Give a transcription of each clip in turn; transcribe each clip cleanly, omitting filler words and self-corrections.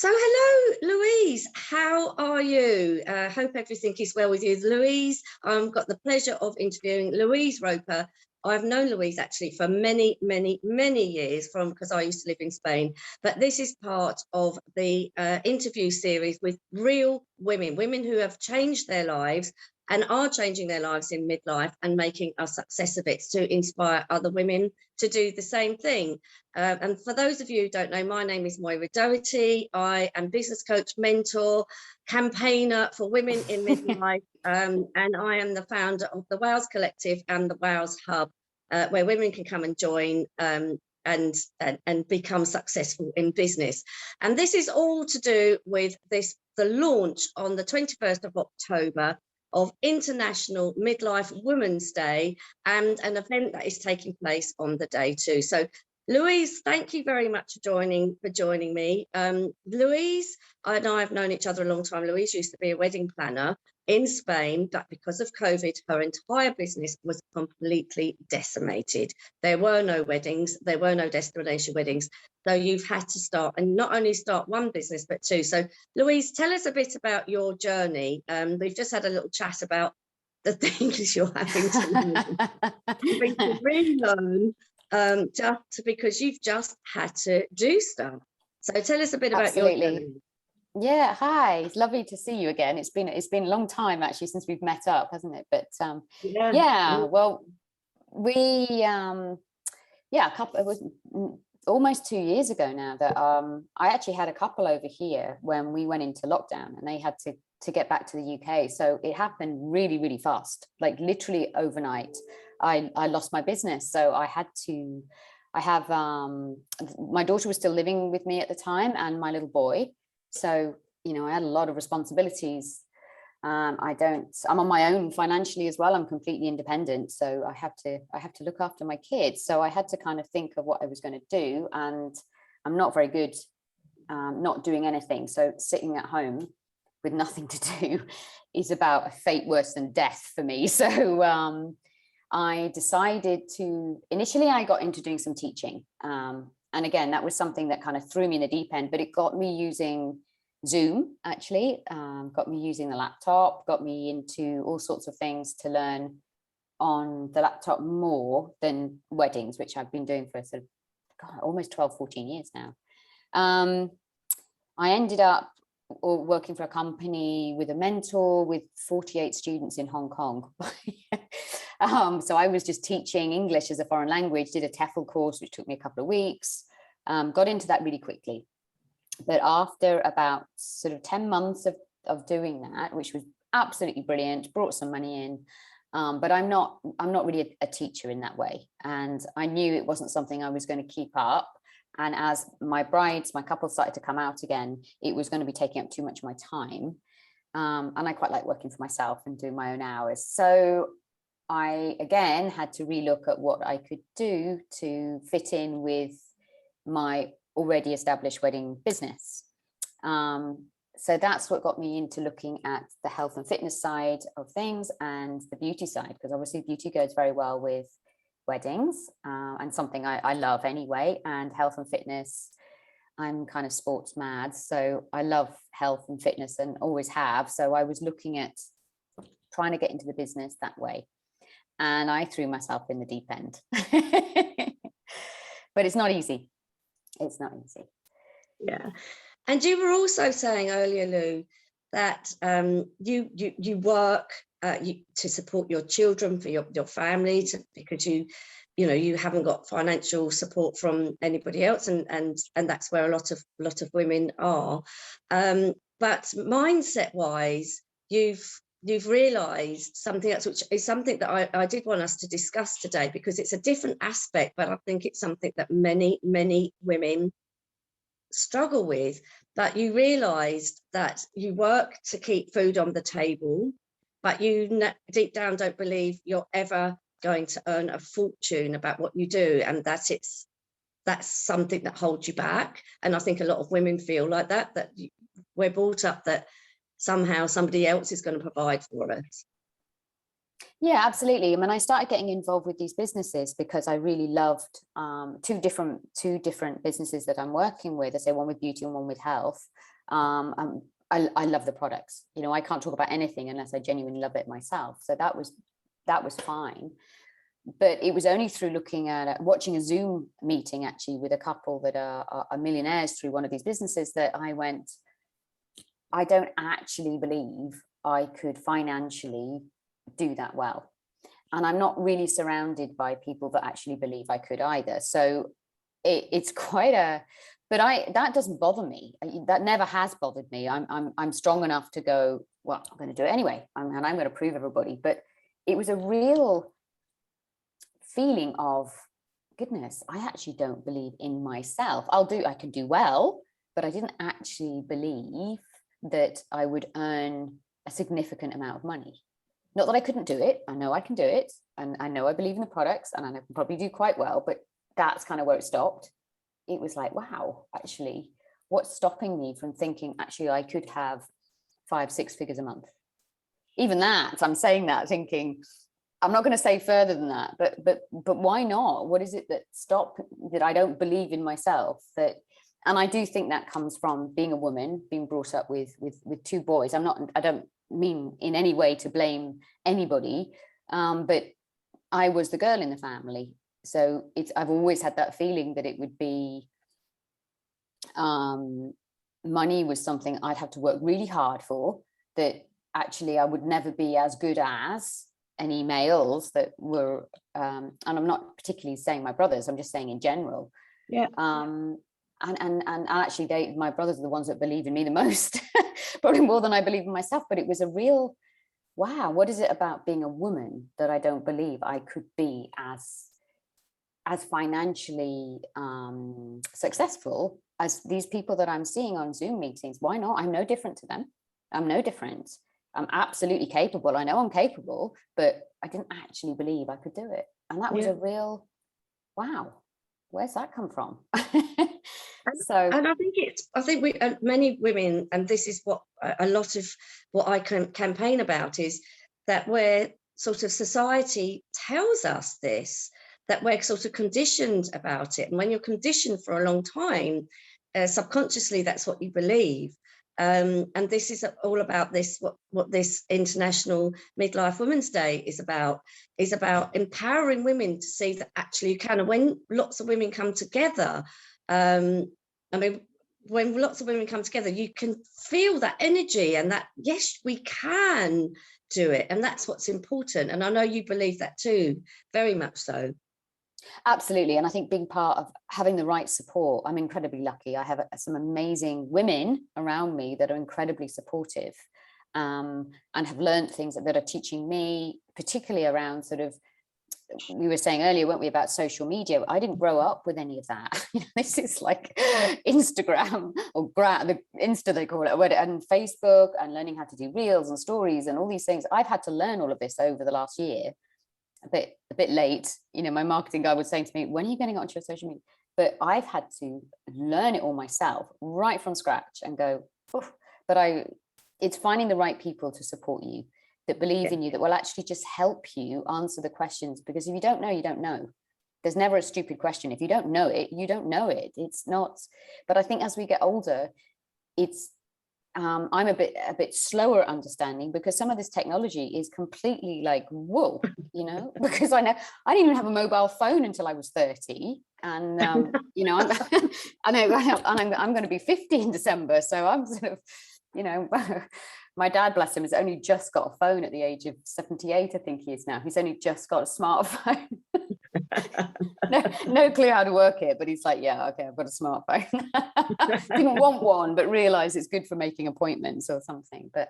So hello, Louise. How are you? Hope everything is well with you. Louise, I've got the pleasure of interviewing Louise Roper. I've known Louise actually for many, many, many years because I used to live in Spain. But this is part of the interview series with real women, women who have changed their lives and are changing their lives in midlife and making a success of it to inspire other women to do the same thing. And for those of you who don't know, my name is Moira Doherty. I am business coach, mentor, campaigner for women in midlife, and I am the founder of the Wales Collective and the Wales Hub, where women can come and join and become successful in business. And this is all to do with the launch on the 21st of October of International Midlife Women's Day, and an event that is taking place on the day too. So Louise, thank you very much for joining me. Louise and I have known each other a long time. Louise used to be a wedding planner in Spain, but because of COVID, her entire business was completely decimated. There were no weddings, there were no destination weddings. So you've had to start, and not only start one business, but two. So Louise, tell us a bit about your journey. We've just had a little chat about the things you're having to relearn. Just because you've just had to do stuff. So tell us a bit about your journey. Yeah, hi, it's lovely to see you again. It's been a long time actually since we've met up, hasn't it? But well, we it was almost 2 years ago now that I actually had a couple over here when we went into lockdown, and they had to get back to the UK. So it happened really, really fast, like literally overnight. I lost my business. So I have my daughter was still living with me at the time, and my little boy. So, you know, I had a lot of responsibilities. I'm on my own financially as well. I'm completely independent. So I have to look after my kids. So I had to kind of think of what I was going to do. And I'm not very good not doing anything. So sitting at home with nothing to do is about a fate worse than death for me. So I decided initially I got into doing some teaching. And again, that was something that kind of threw me in the deep end, but it got me using Zoom, actually, got me using the laptop, got me into all sorts of things to learn on the laptop more than weddings, which I've been doing for sort of almost 12, 14 years now. I ended up working for a company with a mentor with 48 students in Hong Kong. So I was just teaching English as a foreign language, did a TEFL course, which took me a couple of weeks, got into that really quickly. But after about sort of 10 months of doing that, which was absolutely brilliant, brought some money in, but I'm not really a teacher in that way. And I knew it wasn't something I was going to keep up. And as my couple started to come out again, it was going to be taking up too much of my time. And I quite like working for myself and doing my own hours. So I, again, had to relook at what I could do to fit in with my already established wedding business. So that's what got me into looking at the health and fitness side of things and the beauty side, because obviously beauty goes very well with weddings and something I love anyway. And health and fitness, I'm kind of sports mad, so I love health and fitness and always have. So I was looking at trying to get into the business that way. And I threw myself in the deep end. But it's not easy. It's not easy. Yeah. And you were also saying earlier, Lou, that you work to support your children, for your family, because you haven't got financial support from anybody else, and that's where a lot of women are. But mindset wise, you've realized something else, which is something that I did want us to discuss today, because it's a different aspect, but I think it's something that many women struggle with. But you realized that you work to keep food on the table, but you deep down don't believe you're ever going to earn a fortune about what you do, and that's something that holds you back. And I think a lot of women feel like that we're brought up that somehow somebody else is going to provide for us. Yeah, absolutely. I mean, I started getting involved with these businesses because I really loved two different businesses that I'm working with. I say one with beauty and one with health. I love the products. You know, I can't talk about anything unless I genuinely love it myself. So that was fine. But it was only through looking at watching a Zoom meeting actually with a couple that are millionaires through one of these businesses that I went, I don't actually believe I could financially do that well. And I'm not really surrounded by people that actually believe I could either. So it's quite a, but that doesn't bother me. That never has bothered me. I'm strong enough to go, well, I'm going to do it anyway. And I'm going to prove everybody. But it was a real feeling of, goodness, I actually don't believe in myself. I can do well, but I didn't actually believe that I would earn a significant amount of money. Not that I couldn't do it. I know I can do it. And I know I believe in the products and I can probably do quite well, but that's kind of where it stopped. It was like, wow, actually, what's stopping me from thinking, actually, I could have 5-6 figures a month? Even that, I'm saying that thinking, I'm not going to say further than that, but why not? What is it that I don't believe in myself? And I do think that comes from being a woman, being brought up with two boys. I don't mean in any way to blame anybody, but I was the girl in the family. So I've always had that feeling that it would be, money was something I'd have to work really hard for, that actually I would never be as good as any males that were, and I'm not particularly saying my brothers, I'm just saying in general. Yeah. And actually my brothers are the ones that believe in me the most, probably more than I believe in myself. But it was a real, wow, what is it about being a woman that I don't believe I could be as financially successful as these people that I'm seeing on Zoom meetings? Why not? I'm no different to them. I'm no different. I'm absolutely capable. I know I'm capable, but I didn't actually believe I could do it. And that was a real, wow, where's that come from? And I think we many women, and this is what a lot of what I can campaign about, is that where sort of society tells us this, that we're sort of conditioned about it. And when you're conditioned for a long time, subconsciously, that's what you believe. And this is all about this, what this International Midlife Women's Day is about empowering women to see that actually you can. And when lots of women come together, I mean, when lots of women come together, you can feel that energy and that, yes, we can do it. And that's what's important. And I know you believe that too, very much so. Absolutely. And I think being part of having the right support, I'm incredibly lucky. I have some amazing women around me that are incredibly supportive, and have learned things that are teaching me, particularly around sort of, we were saying earlier, weren't we, about social media? I didn't grow up with any of that. This is like Instagram or the Insta, they call it, and Facebook, and learning how to do reels and stories and all these things. I've had to learn all of this over the last year. A bit late. My marketing guy was saying to me, when are you getting onto your social media? But I've had to learn it all myself right from scratch and go, oof. But it's finding the right people to support you, that believe in you, that will actually just help you answer the questions. Because if you don't know, you don't know. There's never a stupid question. If you don't know it, you don't know it. It's not. But I think as we get older, it's I'm a bit slower understanding, because some of this technology is completely like, whoa, because I know I didn't even have a mobile phone until I was 30, and I'm going to be 50 in December, so I'm sort of, my dad, bless him, has only just got a phone at the age of 78, I think he is now. He's only just got a smartphone. no clue how to work it, but he's like, yeah, okay, I've got a smartphone. Didn't want one, but realize it's good for making appointments or something. But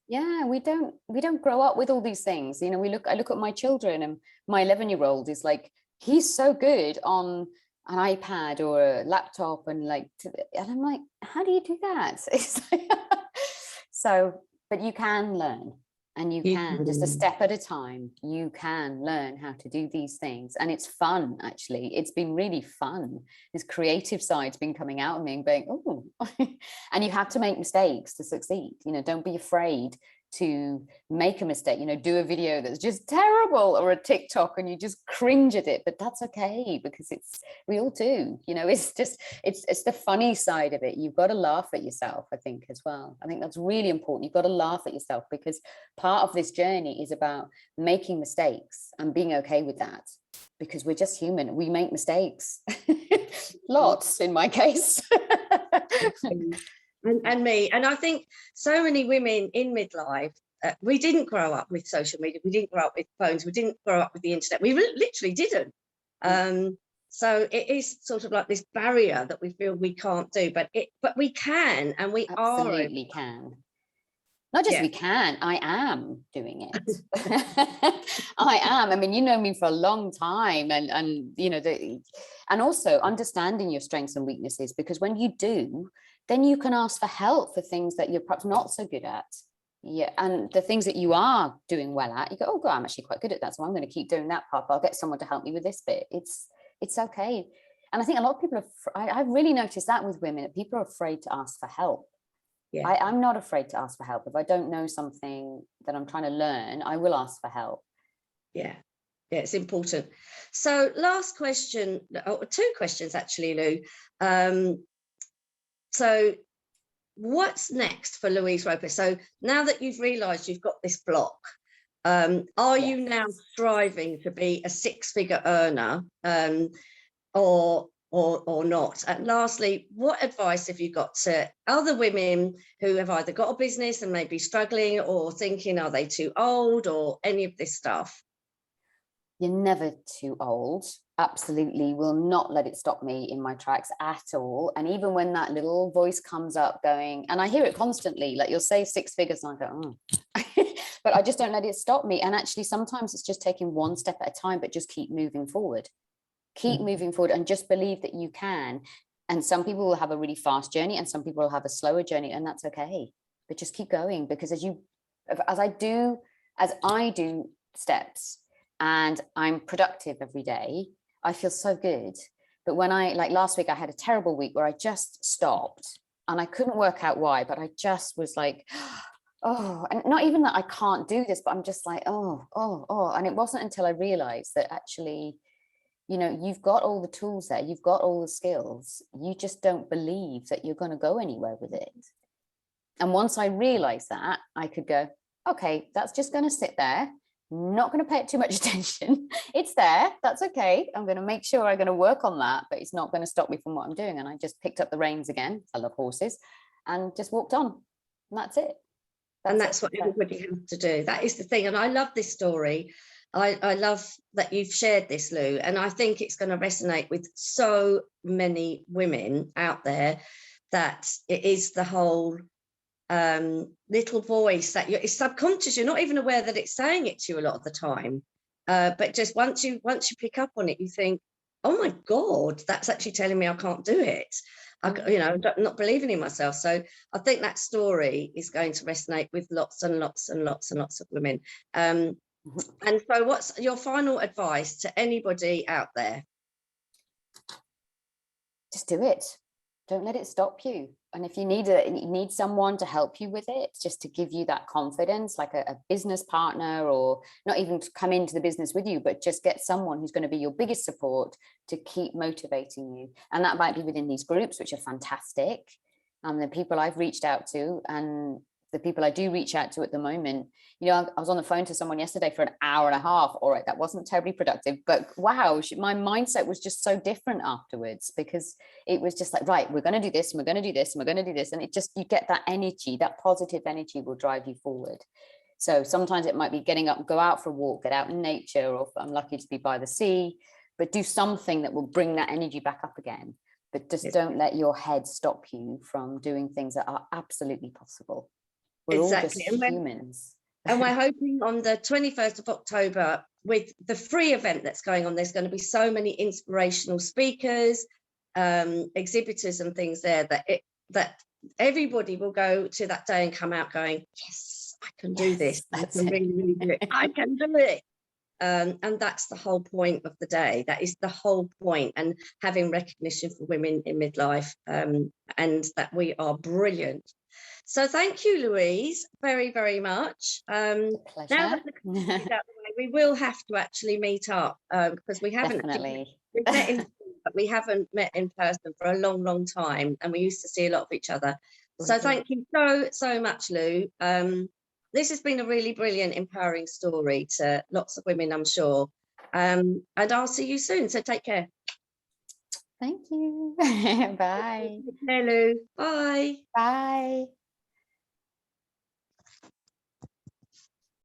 yeah, we don't grow up with all these things. I look at my children, and my 11-year-old is like, he's so good on an iPad or a laptop, and I'm like, how do you do that? It's like, so, but you can learn. And you can, just a step at a time, you can learn how to do these things. And it's fun, actually. It's been really fun. This creative side's been coming out of me and going, oh, and you have to make mistakes to succeed. Don't be afraid to make a mistake, you know, do a video that's just terrible, or a TikTok and you just cringe at it, but that's okay, because we all do, you know. It's just, it's the funny side of it. You've got to laugh at yourself, I think, as well. I think that's really important. You've got to laugh at yourself, because part of this journey is about making mistakes and being okay with that, because we're just human. We make mistakes. Lots in my case. And me, and I think so many women in midlife, we didn't grow up with social media, we didn't grow up with phones, we didn't grow up with the internet, we literally didn't. So it is sort of like this barrier that we feel we can't do, but we can, and we absolutely can. Not just we can, I am doing it. I am. I mean, you know me for a long time, and you know, and also understanding your strengths and weaknesses, because when you do, then you can ask for help for things that you're perhaps not so good at. Yeah, and the things that you are doing well at, you go, oh God, I'm actually quite good at that, so I'm going to keep doing that part. I'll get someone to help me with this bit. It's okay. And I think a lot of people I've really noticed that with women, that people are afraid to ask for help. Yeah. I'm not afraid to ask for help. If I don't know something that I'm trying to learn, I will ask for help. Yeah, it's important. So last question, or two questions actually, Lou. So what's next for Louise Roper? So now that you've realised you've got this block, are you now striving to be a six-figure earner, or not? And lastly, what advice have you got to other women who have either got a business and may be struggling, or thinking, are they too old, or any of this stuff? You're never too old. Absolutely will not let it stop me in my tracks at all. And even when that little voice comes up going, and I hear it constantly, like you'll say six figures and I go, but I just don't let it stop me. And actually sometimes it's just taking one step at a time, but just keep moving forward. Keep moving forward, and just believe that you can. And some people will have a really fast journey and some people will have a slower journey, and that's okay. But just keep going, because as I do steps and I'm productive every day, I feel so good. But when like last week, I had a terrible week where I just stopped and I couldn't work out why, but I just was like, oh, and not even that I can't do this, but I'm just like, oh. And it wasn't until I realized that actually, you know, you've got all the tools there, you've got all the skills, you just don't believe that you're going to go anywhere with it. And once I realized that, I could go, okay, that's just going to sit there, not going to pay it too much attention. It's there, that's okay. I'm going to make sure I'm going to work on that, but it's not going to stop me from what I'm doing. And I just picked up the reins again, I love horses, and just walked on. And that's it. That's what everybody has to do. That is the thing. And I love this story. I love that you've shared this, Lou, and I think it's going to resonate with so many women out there, that it is the whole little voice that it's subconscious. You're not even aware that it's saying it to you a lot of the time, but just once you pick up on it, you think, oh my God, that's actually telling me I can't do it. You know, I'm not believing in myself. So I think that story is going to resonate with lots and lots and lots and lots of women. And so what's your final advice to anybody out there? Just do it. Don't let it stop you. And if you need someone to help you with it, just to give you that confidence, like a business partner, or not even to come into the business with you, but just get someone who's going to be your biggest support to keep motivating you. And that might be within these groups, which are fantastic. The people I've reached out to, and the people I do reach out to at the moment, you know, I was on the phone to someone yesterday for an hour and a half. All right, that wasn't terribly productive, but wow, my mindset was just so different afterwards, because it was just like, right, we're going to do this, and we're going to do this, and we're going to do this. And it just, you get that energy, that positive energy will drive you forward. So sometimes it might be getting up, go out for a walk, get out in nature, or if I'm lucky to be by the sea, but do something that will bring that energy back up again. But just don't let your head stop you from doing things that are absolutely possible. We're exactly. all just humans. And we're hoping on the 21st of October, with the free event that's going on, there's going to be so many inspirational speakers, exhibitors and things there, that everybody will go to that day and come out going, yes, I can do this. I can really do it. I can do it. And that's the whole point of the day. That is the whole point. And having recognition for women in midlife, and that we are brilliant. So thank you, Louise, very, very much. Now that the country is out of the way, we will have to actually meet up because we haven't Definitely. we've met in, but we haven't met in person for a long, long time, and we used to see a lot of each other. So thank you so much, Lou. This has been a really brilliant, empowering story to lots of women, I'm sure. And I'll see you soon. So take care. Thank you. Bye. Take care, Lou. Bye. Bye.